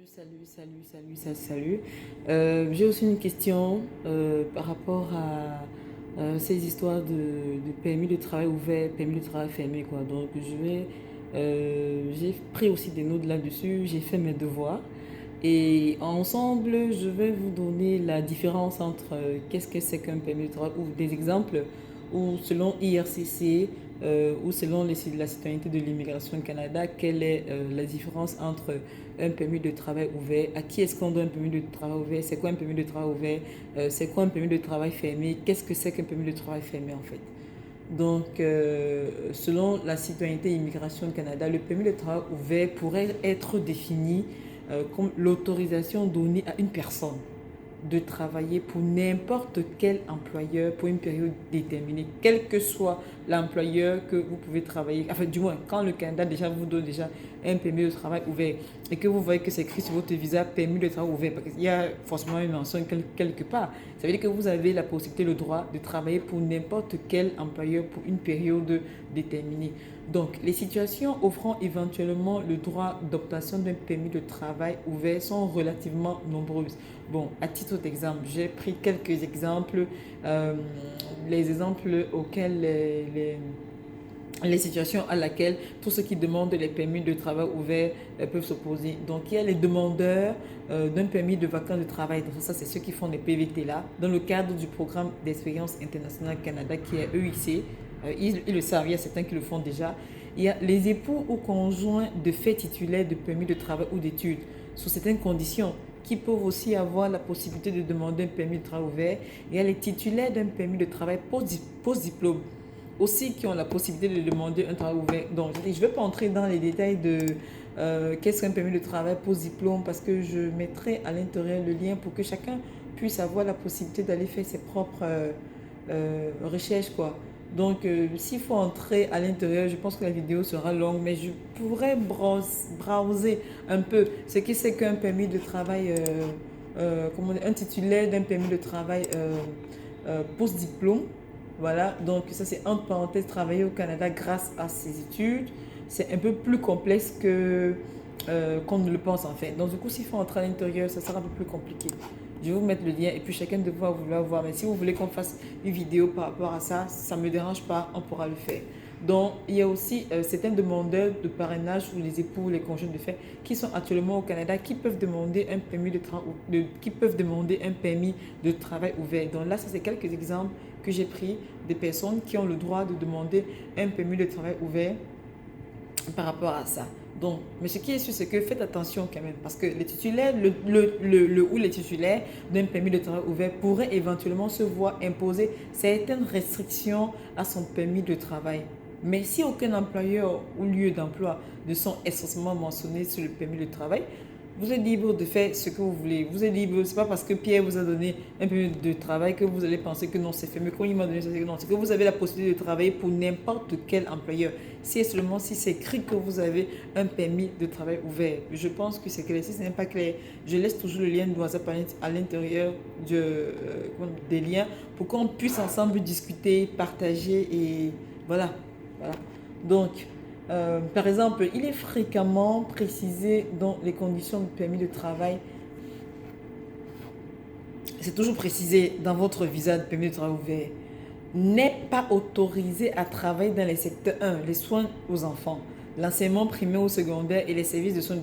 Salut. J'ai aussi une question par rapport à ces histoires de permis de travail ouvert, permis de travail fermé, quoi. Donc, j'ai pris aussi des notes là-dessus, j'ai fait mes devoirs. Et ensemble, je vais vous donner la différence entre qu'est-ce que c'est qu'un permis de travail ou des exemples ou selon IRCC ou selon la citoyenneté de l'immigration au Canada, quelle est la différence entre un permis de travail ouvert, à qui est-ce qu'on donne un permis de travail ouvert, c'est quoi un permis de travail ouvert, c'est quoi un permis de travail fermé, qu'est-ce que c'est qu'un permis de travail fermé en fait. Donc, selon la citoyenneté et immigration au Canada, le permis de travail ouvert pourrait être défini comme l'autorisation donnée à une personne de travailler pour n'importe quel employeur pour une période déterminée, quel que soit l'employeur que vous pouvez travailler. Enfin, du moins, quand le Canada déjà vous donne déjà un permis de travail ouvert et que vous voyez que c'est écrit sur votre visa permis de travail ouvert, parce qu'il y a forcément une mention quelque part, ça veut dire que vous avez la possibilité, le droit de travailler pour n'importe quel employeur pour une période déterminée. Donc, les situations offrant éventuellement le droit d'obtention d'un permis de travail ouvert sont relativement nombreuses. Bon, à titre d'exemple, j'ai pris quelques exemples, euh, les exemples auxquels les situations à laquelle tous ceux qui demandent les permis de travail ouverts peuvent s'opposer. Donc, il y a les demandeurs d'un permis de vacances de travail. Donc, ça, c'est ceux qui font les PVT là, dans le cadre du programme d'expérience internationale Canada qui est EIC. Ils le savent, il y a certains qui le font déjà. Il y a les époux ou conjoints de fait titulaires de permis de travail ou d'études sous certaines conditions qui peuvent aussi avoir la possibilité de demander un permis de travail ouvert. Il y a les titulaires d'un permis de travail post-diplôme aussi qui ont la possibilité de demander un travail ouvert. Donc, je ne vais pas entrer dans les détails de qu'est-ce qu'un permis de travail post-diplôme parce que je mettrai à l'intérieur le lien pour que chacun puisse avoir la possibilité d'aller faire ses propres recherches, quoi. Donc, s'il faut entrer à l'intérieur, je pense que la vidéo sera longue, mais je pourrais browser un peu ce qui c'est qu'un permis de travail, un titulaire d'un permis de travail post-diplôme. Voilà, donc ça c'est en parenthèse, travailler au Canada grâce à ses études. C'est un peu plus complexe qu'on ne le pense en fait. Donc du coup, s'il faut entrer à l'intérieur, ça sera un peu plus compliqué. Je vais vous mettre le lien et puis chacun de vous va vouloir voir. Mais si vous voulez qu'on fasse une vidéo par rapport à ça, ça ne me dérange pas, on pourra le faire. Donc, il y a aussi certains demandeurs de parrainage ou les époux ou les conjoints de fait qui sont actuellement au Canada qui peuvent demander un permis qui peuvent demander un permis de travail ouvert. Donc là, ça c'est quelques exemples que j'ai pris des personnes qui ont le droit de demander un permis de travail ouvert par rapport à ça. Donc, mais ce qui est sûr, c'est que faites attention quand même, parce que les titulaires, ou les titulaires d'un permis de travail ouvert pourraient éventuellement se voir imposer certaines restrictions à son permis de travail. Mais si aucun employeur ou lieu d'emploi ne sont expressément mentionnés sur le permis de travail, vous êtes libre de faire ce que vous voulez. Vous êtes libre, c'est pas parce que Pierre vous a donné un permis de travail que vous allez penser que non, c'est fait. Mais quand il m'a donné ça, c'est que non. C'est que vous avez la possibilité de travailler pour n'importe quel employeur. Si et seulement si c'est écrit que vous avez un permis de travail ouvert. Je pense que c'est clair. Si ce n'est pas clair, je laisse toujours le lien de WhatsApp à l'intérieur des liens pour qu'on puisse ensemble discuter, partager et voilà. Voilà. Donc, par exemple, il est fréquemment précisé dans les conditions de permis de travail, c'est toujours précisé dans votre visa de permis de travail ouvert, n'est pas autorisé à travailler dans les secteurs 1, les soins aux enfants, l'enseignement primaire ou secondaire et les services de soins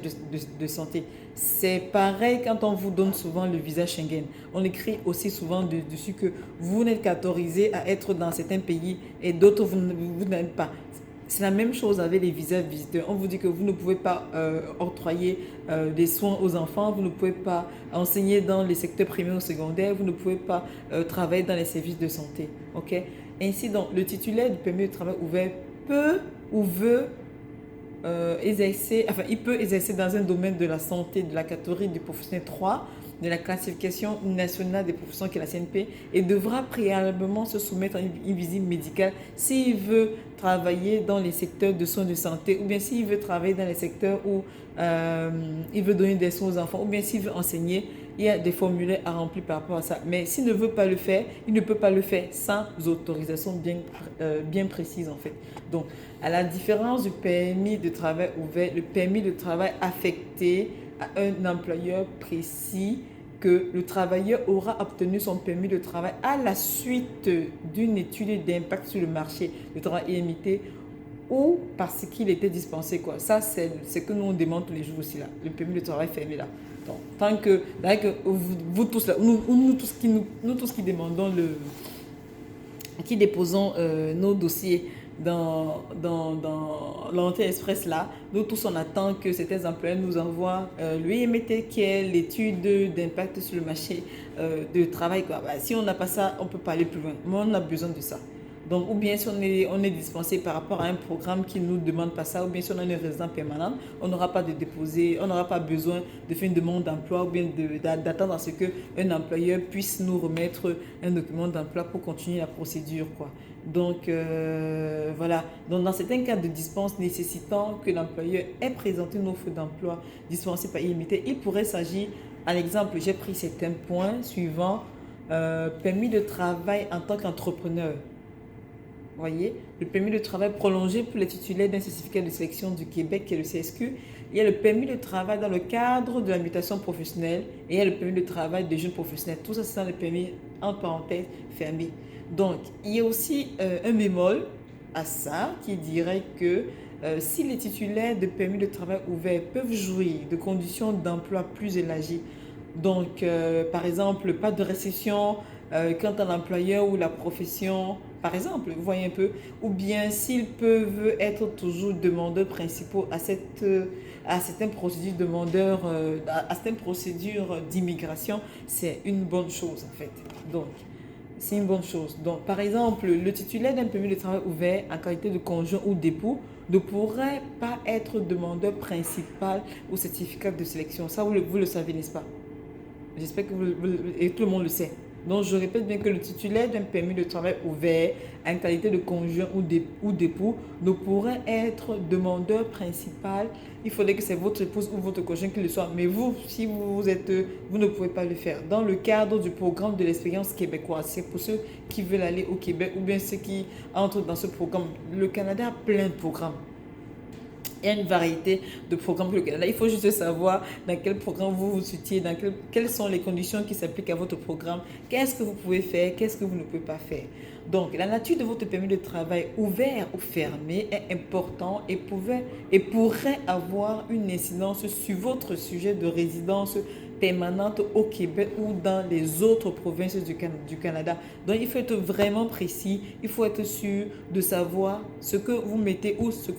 de santé. C'est pareil quand on vous donne souvent le visa Schengen. On écrit aussi souvent dessus que vous n'êtes qu'autorisé à être dans certains pays et d'autres vous n'êtes pas. C'est la même chose avec les visas visiteurs. On vous dit que vous ne pouvez pas octroyer des soins aux enfants, vous ne pouvez pas enseigner dans les secteurs primaires ou secondaires, vous ne pouvez pas travailler dans les services de santé. Ok? Ainsi, donc, le titulaire du permis de travail ouvert peut ou veut il peut exercer dans un domaine de la santé de la catégorie du professionnel 3 de la classification nationale des professions qui est la CNP et devra préalablement se soumettre à une visite médicale s'il veut travailler dans les secteurs de soins de santé ou bien s'il veut travailler dans les secteurs où il veut donner des soins aux enfants ou bien s'il veut enseigner. Il y a des formulaires à remplir par rapport à ça. Mais s'il ne veut pas le faire, il ne peut pas le faire sans autorisation bien précise en fait. Donc, à la différence du permis de travail ouvert, le permis de travail affecté à un employeur précis que le travailleur aura obtenu son permis de travail à la suite d'une étude d'impact sur le marché du travail illimité ou parce qu'il était dispensé, quoi. Ça, c'est ce que nous on demande tous les jours aussi, là. Le permis de travail fermé, là. Donc, tant que, vous tous, là, nous tous qui demandons qui déposons nos dossiers dans l'entrée express là, nous tous on attend que certains employeurs nous envoient l'UMT qui est l'étude d'impact sur le marché de travail, quoi. Bah, si on n'a pas ça, on ne peut pas aller plus loin. Mais on a besoin de ça. Donc, ou bien si on est dispensé par rapport à un programme qui ne nous demande pas ça, ou bien si on a une résidence permanente, on n'aura pas de déposer, on n'aura pas besoin de faire une demande d'emploi ou bien d'attendre à ce qu'un employeur puisse nous remettre un document d'emploi pour continuer la procédure, quoi. Donc, voilà. Donc, dans certains cas de dispense nécessitant que l'employeur ait présenté une offre d'emploi dispensée par illimité, il pourrait s'agir, à l'exemple, j'ai pris certains points suivants, permis de travail en tant qu'entrepreneur. Voyez, le permis de travail prolongé pour les titulaires d'un certificat de sélection du Québec, qui est le CSQ. Il y a le permis de travail dans le cadre de la mutation professionnelle et il y a le permis de travail des jeunes professionnels. Tout ça, c'est dans le permis entre parenthèses fermé. Donc, il y a aussi un bémol à ça qui dirait que si les titulaires de permis de travail ouverts peuvent jouir de conditions d'emploi plus élargies, donc par exemple, pas de récession quant à l'employeur ou la profession, par exemple, vous voyez un peu, ou bien s'ils peuvent être toujours demandeurs principaux à certaines procédures demandeurs, à certaines procédures d'immigration, c'est une bonne chose en fait. Donc, c'est une bonne chose. Donc, par exemple, le titulaire d'un permis de travail ouvert en qualité de conjoint ou d'époux ne pourrait pas être demandeur principal au certificat de sélection. Ça, vous le savez, n'est-ce pas? J'espère que et tout le monde le sait. Donc, je répète bien que le titulaire d'un permis de travail ouvert en qualité de conjoint ou d'époux ne pourrait être demandeur principal. Il faudrait que c'est votre épouse ou votre conjoint qui le soit. Mais vous, si vous ne pouvez pas le faire. Dans le cadre du programme de l'expérience québécoise, c'est pour ceux qui veulent aller au Québec ou bien ceux qui entrent dans ce programme. Le Canada a plein de programmes. Il y a une variété de programmes pour le Canada. Il faut juste savoir dans quel programme vous vous situez, quelles sont les conditions qui s'appliquent à votre programme, qu'est-ce que vous pouvez faire, qu'est-ce que vous ne pouvez pas faire. Donc, la nature de votre permis de travail ouvert ou fermé est important et pourrait avoir une incidence sur votre sujet de résidence permanente au Québec ou dans les autres provinces du Canada. Donc, il faut être vraiment précis. Il faut être sûr de savoir ce que vous mettez ou ce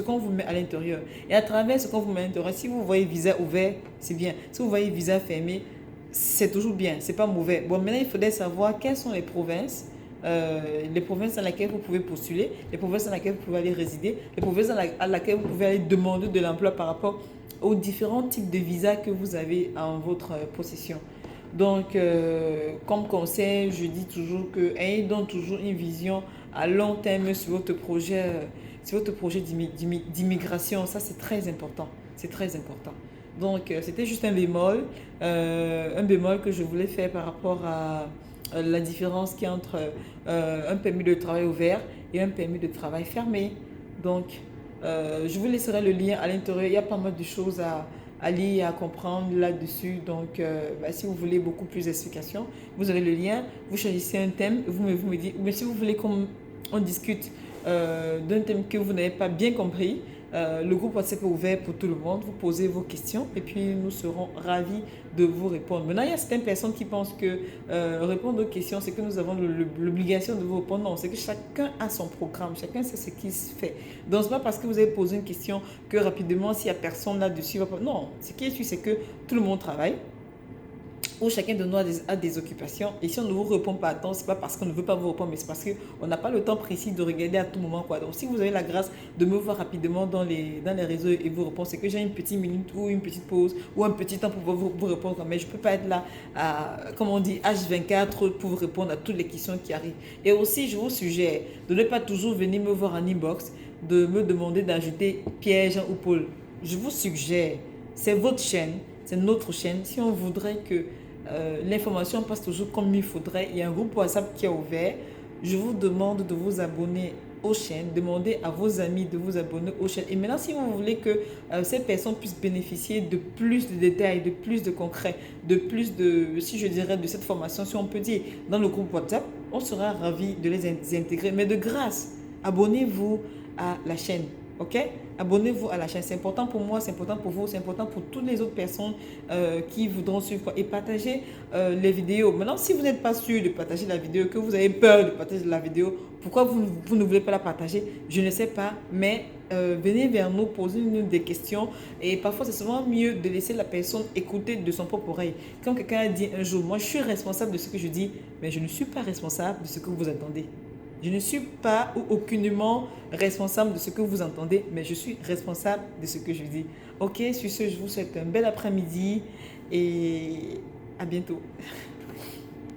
qu'on vous met à l'intérieur. Et à travers ce qu'on vous met à l'intérieur, si vous voyez visa ouvert, c'est bien. Si vous voyez visa fermé, c'est toujours bien. C'est pas mauvais. Bon, maintenant, il faudrait savoir quelles sont les provinces dans lesquelles vous pouvez postuler, les provinces dans lesquelles vous pouvez aller résider, les provinces dans lesquelles vous pouvez aller demander de l'emploi par rapport aux différents types de visas que vous avez en votre possession. Donc, comme conseil, je dis toujours que ayez donc toujours une vision à long terme sur votre projet d'immigration. Ça, c'est très important. C'est très important. Donc, c'était juste un bémol que je voulais faire par rapport à la différence qu'il y a entre un permis de travail ouvert et un permis de travail fermé. Donc, je vous laisserai le lien à l'intérieur. Il y a pas mal de choses à lire et à comprendre là-dessus. Donc, si vous voulez beaucoup plus d'explications, vous avez le lien. Vous choisissez un thème, vous me dites. Mais si vous voulez qu'on discute d'un thème que vous n'avez pas bien compris, le groupe WhatsApp est ouvert pour tout le monde. Vous posez vos questions et puis nous serons ravis de vous répondre. Maintenant, il y a certaines personnes qui pensent que répondre aux questions, c'est que nous avons l'obligation de vous répondre. Non, c'est que chacun a son programme, chacun sait ce qu'il fait. Donc, ce n'est pas parce que vous avez posé une question que rapidement, s'il n'y a personne là-dessus, non, ce qui est sûr, c'est que tout le monde travaille, où chacun de nous a des occupations. Et si on ne vous répond pas à temps, ce n'est pas parce qu'on ne veut pas vous répondre, mais c'est parce qu'on n'a pas le temps précis de regarder à tout moment, quoi. Donc, si vous avez la grâce de me voir rapidement dans les réseaux et vous répondre, c'est que j'ai une petite minute ou une petite pause ou un petit temps pour vous répondre. Mais je ne peux pas être là, comme on dit, H24 pour vous répondre à toutes les questions qui arrivent. Et aussi, je vous suggère de ne pas toujours venir me voir en inbox, de me demander d'ajouter Pierre, Jean ou Paul. Je vous suggère, c'est votre chaîne, c'est notre chaîne. Si on voudrait que l'information passe toujours comme il faudrait, il y a un groupe WhatsApp qui est ouvert. Je vous demande de vous abonner aux chaînes, demandez à vos amis de vous abonner aux chaînes. Et maintenant, si vous voulez que ces personnes puissent bénéficier de plus de détails, de plus de concret, de plus de, si je dirais, de cette formation, si on peut dire, dans le groupe WhatsApp, on sera ravis de les intégrer. Mais de grâce, abonnez-vous à la chaîne. Ok? Abonnez-vous à la chaîne. C'est important pour moi, c'est important pour vous, c'est important pour toutes les autres personnes qui voudront suivre. Et partagez les vidéos. Maintenant, si vous n'êtes pas sûr de partager la vidéo, que vous avez peur de partager la vidéo, pourquoi vous ne voulez pas la partager? Je ne sais pas, mais venez vers nous, posez-nous des questions. Et parfois, c'est souvent mieux de laisser la personne écouter de son propre oreille. Quand quelqu'un a dit un jour, moi je suis responsable de ce que je dis, mais je ne suis pas responsable de ce que vous entendez. Je ne suis pas ou aucunement responsable de ce que vous entendez, mais je suis responsable de ce que je dis. Ok, sur ce, je vous souhaite un bel après-midi et à bientôt.